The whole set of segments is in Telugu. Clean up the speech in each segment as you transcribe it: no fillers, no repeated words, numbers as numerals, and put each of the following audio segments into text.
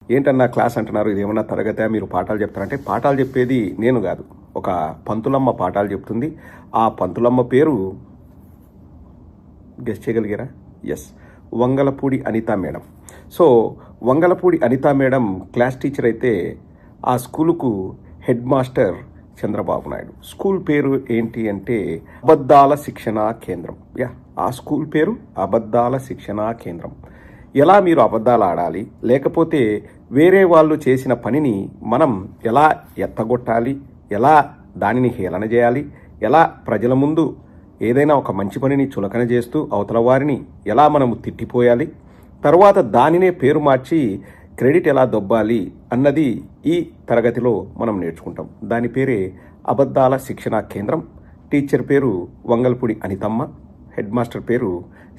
ఏంటన్నా క్లాస్ అంటున్నారు, ఇది ఏమన్నా తరగతే, మీరు పాఠాలు చెప్తారంటే పాఠాలు చెప్పేది నేను కాదు, ఒక పంతులమ్మ పాఠాలు చెప్తుంది. ఆ పంతులమ్మ పేరు గెస్ట్ చేయగలిగారా? Yes, Vangalapudi Anitha madam. So Vangalapudi Anitha madam class teacher అయితే ఆ స్కూలుకు head master Chandrababu Naidu. School పేరు ఏంటి అంటే అబద్ధాల శిక్షణా కేంద్రం. ఆ స్కూల్ పేరు అబద్ధాల శిక్షణా కేంద్రం. ఎలా మీరు అబద్ధాలు ఆడాలి, లేకపోతే వేరే వాళ్ళు చేసిన పనిని మనం ఎలా ఎత్తగొట్టాలి, ఎలా దానిని హేళన చేయాలి, ఎలా ప్రజల ముందు ఏదైనా ఒక మంచి పనిని చులకన చేస్తూ అవతల వారిని ఎలా మనము తిట్టిపోయాలి, తర్వాత దానినే పేరు మార్చి క్రెడిట్ ఎలా దొబ్బాలి అన్నది ఈ తరగతిలో మనం నేర్చుకుంటాం. దాని పేరే అబద్ధాల శిక్షణా కేంద్రం. టీచర్ పేరు వంగల్పూడి అనితమ్మ, హెడ్ మాస్టర్ పేరు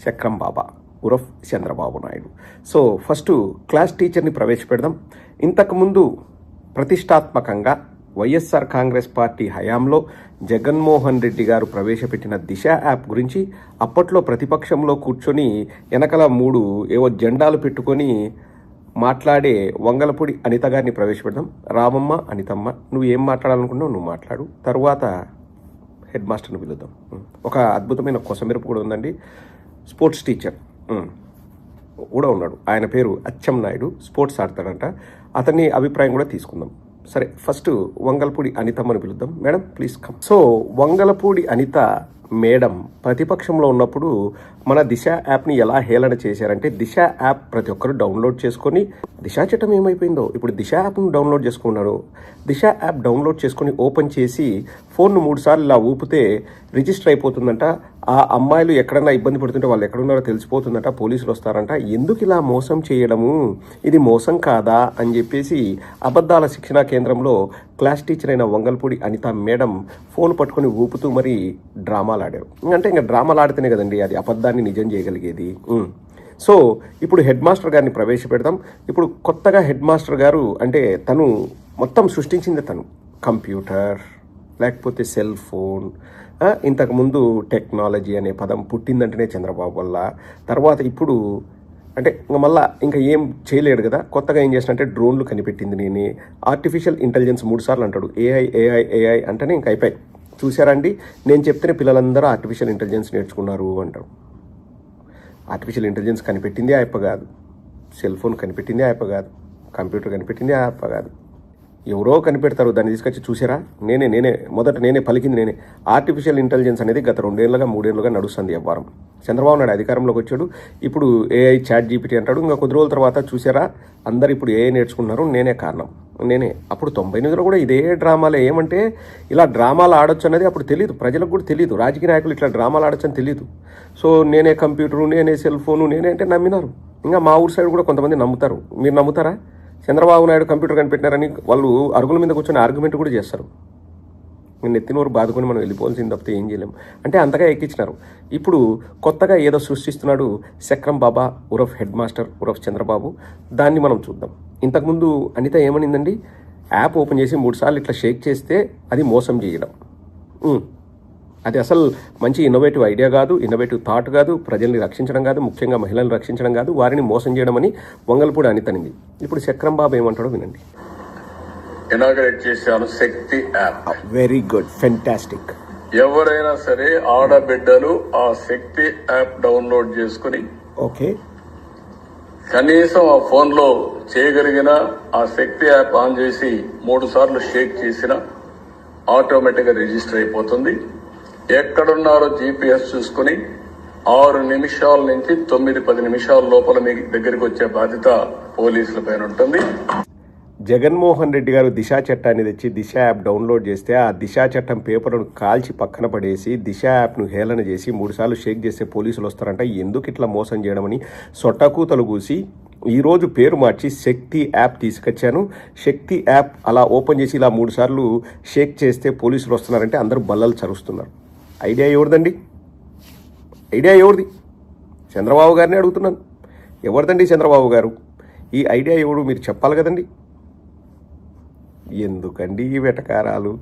చక్రం బాబా ఉరఫ్ Chandrababu Naidu. So first class టీచర్ని ప్రవేశపెడదాం. ఇంతకుముందు ప్రతిష్టాత్మకంగా వైఎస్ఆర్ కాంగ్రెస్ పార్టీ హయాంలో జగన్మోహన్ రెడ్డి గారు ప్రవేశపెట్టిన దిశ యాప్ గురించి అప్పట్లో ప్రతిపక్షంలో కూర్చొని వెనకల 3 ఏవో జెండాలు పెట్టుకొని మాట్లాడే వంగలపూడి అనిత గారిని ప్రవేశపెడదాం. రామమ్మ, అనితమ్మ, నువ్వు ఏం మాట్లాడాలనుకున్నావు నువ్వు మాట్లాడు, తర్వాత హెడ్ మాస్టర్ని పిలుద్దాం. ఒక అద్భుతమైన కొసమెరుపు కూడా ఉందండి. స్పోర్ట్స్ టీచర్ కూడా ఉన్నాడు, ఆయన పేరు అచ్చం నాయుడు, స్పోర్ట్స్ ఆడతాడంట. అతని అభిప్రాయం కూడా తీసుకుందాం. సరే, ఫస్ట్ వంగలపూడి అనితమ్మని పిలుద్దాం. Madam please come. So Vangalapudi Anitha madam ప్రతిపక్షంలో ఉన్నప్పుడు మన దిశ యాప్ని ఎలా హేళన చేశారంటే, దిశ యాప్ ప్రతి ఒక్కరు డౌన్లోడ్ చేసుకొని, దిశ చట్టం ఏమైపోయిందో ఇప్పుడు దిశ యాప్ను డౌన్లోడ్ చేసుకున్నాడు. దిశ యాప్ డౌన్లోడ్ చేసుకొని ఓపెన్ చేసి ఫోన్ను 3 సార్లు ఇలా ఊపితే రిజిస్టర్ అయిపోతుందంట. ఆ అమ్మాయిలు ఎక్కడన్నా ఇబ్బంది పడుతుంటే వాళ్ళు ఎక్కడున్నారో తెలిసిపోతుందంట, పోలీసులు వస్తారంట. ఎందుకు ఇలా మోసం చేయడము, ఇది మోసం కాదా అని చెప్పేసి అబద్ధాల శిక్షణా కేంద్రంలో క్లాస్ టీచర్ అయిన వంగల్పూడి అనిత మేడం ఫోన్ పట్టుకొని ఊపుతూ మరి డ్రామాలు ఆడారు. అంటే ఇంకా డ్రామాలు ఆడితేనే కదండి అది అబద్ధాన్ని నిజం చేయగలిగేది. సో ఇప్పుడు హెడ్ మాస్టర్ గారిని ప్రవేశపెడదాం. ఇప్పుడు కొత్తగా హెడ్ మాస్టర్ గారు అంటే తను మొత్తం సృష్టించింది, తను కంప్యూటర్ లేకపోతే సెల్ ఫోన్. ఇంతకుముందు టెక్నాలజీ అనే పదం పుట్టిందంటేనే చంద్రబాబు వల్ల. తర్వాత ఇప్పుడు అంటే మళ్ళీ ఇంకా ఏం చేయలేడు కదా, కొత్తగా ఏం చేసినంటే డ్రోన్లు కనిపెట్టింది నేనే, ఆర్టిఫిషియల్ ఇంటెలిజెన్స్ 3 సార్లు అంటాడు. ఏఐ ఏఐ ఏఐ అంటేనే ఇంకా అయిపోయి. చూసారా అండి, నేను చెప్తేనే పిల్లలందరూ ఆర్టిఫిషియల్ ఇంటెలిజెన్స్ నేర్చుకున్నారు అంటారు. ఆర్టిఫిషియల్ ఇంటెలిజెన్స్ కనిపెట్టింది ఆయప్ప కాదు, సెల్ ఫోన్ కనిపెట్టింది ఆయప్ప కాదు, కంప్యూటర్ కనిపెట్టింది ఆయప్ప కాదు, ఎవరో కనిపెడతారు. దాన్ని తీసుకొచ్చి చూసారా, మొదట నేనే పలికింది నేనే. ఆర్టిఫిషియల్ ఇంటెలిజెన్స్ అనేది గత 2 ఏళ్ళుగా 3 ఏళ్ళుగా నడుస్తుంది వ్యవహారం. చంద్రబాబు నాయుడు అధికారంలోకి వచ్చాడు, ఇప్పుడు ఏఐ చాట్ జీపీటీ అంటాడు. ఇంకా కొద్ది రోజుల తర్వాత చూసారా అందరు ఇప్పుడు ఏఐ నేర్చుకున్నారు, నేనే కారణం, నేనే. అప్పుడు 98లో కూడా ఇదే డ్రామాలే. ఏమంటే ఇలా డ్రామాలు ఆడొచ్చు అనేది అప్పుడు తెలియదు, ప్రజలకు కూడా తెలియదు, రాజకీయ నాయకులు ఇట్లా డ్రామాలు ఆడొచ్చు అని తెలియదు. సో నేనే కంప్యూటరు, నేనే సెల్ ఫోను, నేనే అంటే నమ్మినారు. ఇంకా మా ఊరు సైడ్ కూడా కొంతమంది నమ్ముతారు. మీరు నమ్ముతారా? చంద్రబాబు నాయుడు కంప్యూటర్ కనిపెట్టినారని వాళ్ళు అరుగుల మీద కూర్చొని ఆర్గ్యుమెంట్ కూడా చేస్తారు. నెత్తినోరు బాదుకొని మనం వెళ్ళిపోవాల్సింది తప్పితే ఏం చేయలేము. అంటే అంతగా ఎక్కించినారు. ఇప్పుడు కొత్తగా ఏదో సృష్టిస్తున్నాడు చక్రం బాబా ఉరఫ్ హెడ్ మాస్టర్ ఉరఫ్ చంద్రబాబు. దాన్ని మనం చూద్దాం. ఇంతకుముందు అనిత ఏమనిందండి, యాప్ ఓపెన్ చేసి 3 సార్లు ఇట్లా షేక్ చేస్తే అది మోసం చేయడం. అది అసలు మంచి ఇన్నోవేటివ్ ఐడియా కాదు, ఇన్నోవేటివ్ థాట్ కాదు, ప్రజల్ని రక్షించడం కాదు, ముఖ్యంగా మహిళలను రక్షించడం కాదు, వారిని మోసం చేయడం అని వంగల్పూడి అనితనింది. ఇప్పుడు చక్రం బాబు ఏమంటాడో వినండి. ఇనాగరేట్ చేశాను శక్తి యాప్. Very good, fantastic. ఎవరైనా సరే ఆడబిడ్డలు ఆ శక్తి యాప్ డౌన్లోడ్ చేసుకుని ఓకే కనీసం ఆ ఫోన్ లో చేయగలిగిన ఆ శక్తి యాప్ ఆన్ చేసి 3 సార్లు షేక్ చేసిన ఆటోమేటిక్ గా రిజిస్టర్ అయిపోతుంది. ఎక్కడున్నారో జీపీఎస్ చూసుకుని 6 నిమిషాల నుంచి 9-10 నిమిషాల లోపల మీ దగ్గరికి వచ్చే బాధ్యత పోలీసుల పైన ఉంటుంది. జగన్మోహన్ రెడ్డి గారు దిశా చట్టాన్ని తెచ్చి దిశ యాప్ డౌన్లోడ్ చేస్తే ఆ దిశా చట్టం పేపర్ను కాల్చి పక్కన పడేసి దిశ యాప్ను హేళన చేసి 3 సార్లు షేక్ చేస్తే పోలీసులు వస్తారంట. ఎందుకు ఇట్లా మోసం చేయడమని సొట్టకూతలు కూసి ఈరోజు పేరు మార్చి శక్తి యాప్ తీసుకొచ్చాను. శక్తి యాప్ అలా ఓపెన్ చేసి ఇలా 3 సార్లు షేక్ చేస్తే పోలీసులు వస్తున్నారంటే అందరూ బల్లలు చరుస్తున్నారు. ఐడియా ఎవరిదండి? ఐడియా ఎవరిది? చంద్రబాబు గారిని అడుగుతున్నాను. ఎవరిదండి చంద్రబాబు గారు? ఈ ఐడియా ఎవరు మీరు చెప్పాలి కదండి. ఎందుకండి ఈ వెటకారాలు,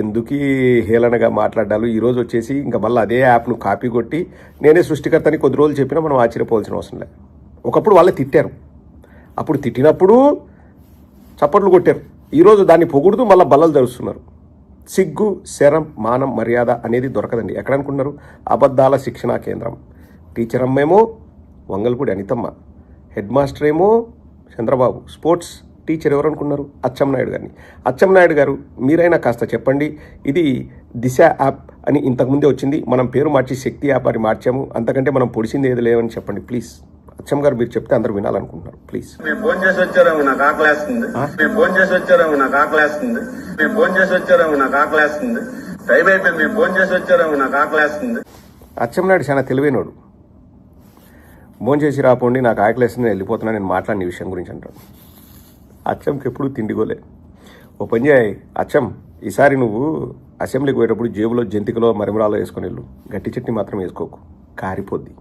ఎందుకు ఈ హేళనగా మాట్లాడాలు? ఈరోజు వచ్చేసి ఇంకా మళ్ళీ అదే యాప్ను కాపీ కొట్టి నేనే సృష్టికర్తని కొద్ది రోజులు చెప్పినా మనం ఆశ్చర్యపోవాల్సిన అవసరం లేదు. ఒకప్పుడు వాళ్ళే తిట్టారు. అప్పుడు తిట్టినప్పుడు చప్పట్లు కొట్టారు. ఈరోజు దాన్ని పొగుడుతూ మళ్ళీ బల్లలు తెరుస్తున్నారు. సిగ్గు, శరం, మానం, మర్యాద అనేది దొరకదండి. ఎక్కడ అనుకుంటున్నారు? అబద్ధాల శిక్షణా కేంద్రం. టీచర్ అమ్మేమో వంగలపూడి అనితమ్మ, హెడ్ మాస్టర్ ఏమో చంద్రబాబు, స్పోర్ట్స్ టీచర్ ఎవరు అనుకున్నారు? అచ్చెన్నాయుడు గారిని. అచ్చెన్నాయుడు గారు మీరైనా కాస్త చెప్పండి, ఇది దిశ యాప్ అని ఇంతకుముందే వచ్చింది, మనం పేరు మార్చి శక్తి యాప్ అని మార్చాము, అంతకంటే మనం పొడిచింది ఏది లేవని చెప్పండి ప్లీజ్. అచ్చం గారు మీరు చెప్తే అందరూ వినాలనుకుంటున్నారు ప్లీజ్. మీరు ఫోన్ చేసి వచ్చారేమో నాకు ఆకలేస్తుంది. మీరు ఫోన్ చేసి వచ్చారేమో నాకు ఆకలేస్తుంది. మీరు ఫోన్ చేసి వచ్చారేమో నాకు ఆకలేస్తుంది. టైం అయిపోయింది. మీరు ఫోన్ చేసి వచ్చారేమో నాకు ఆకలేస్తుంది. అచ్చెన్నాయుడు చాలా తెలివైనోడు. ఫోన్ చేసి రాపోండి నాకు ఆకలేస్తుంది వెళ్ళిపోతున్నా నేను మాట్లాడిన విషయం గురించి అంటాడు. అచ్చంకి ఎప్పుడు తిండిగోలే. ఓ పని చేయి అచ్చం, ఈసారి నువ్వు అసెంబ్లీకి పోయేటప్పుడు జేబులో జంతికలో మరిమరాలో వేసుకొని వెళ్ళు, గట్టి చట్నీ మాత్రం వేసుకోకు, కారిపోద్ది.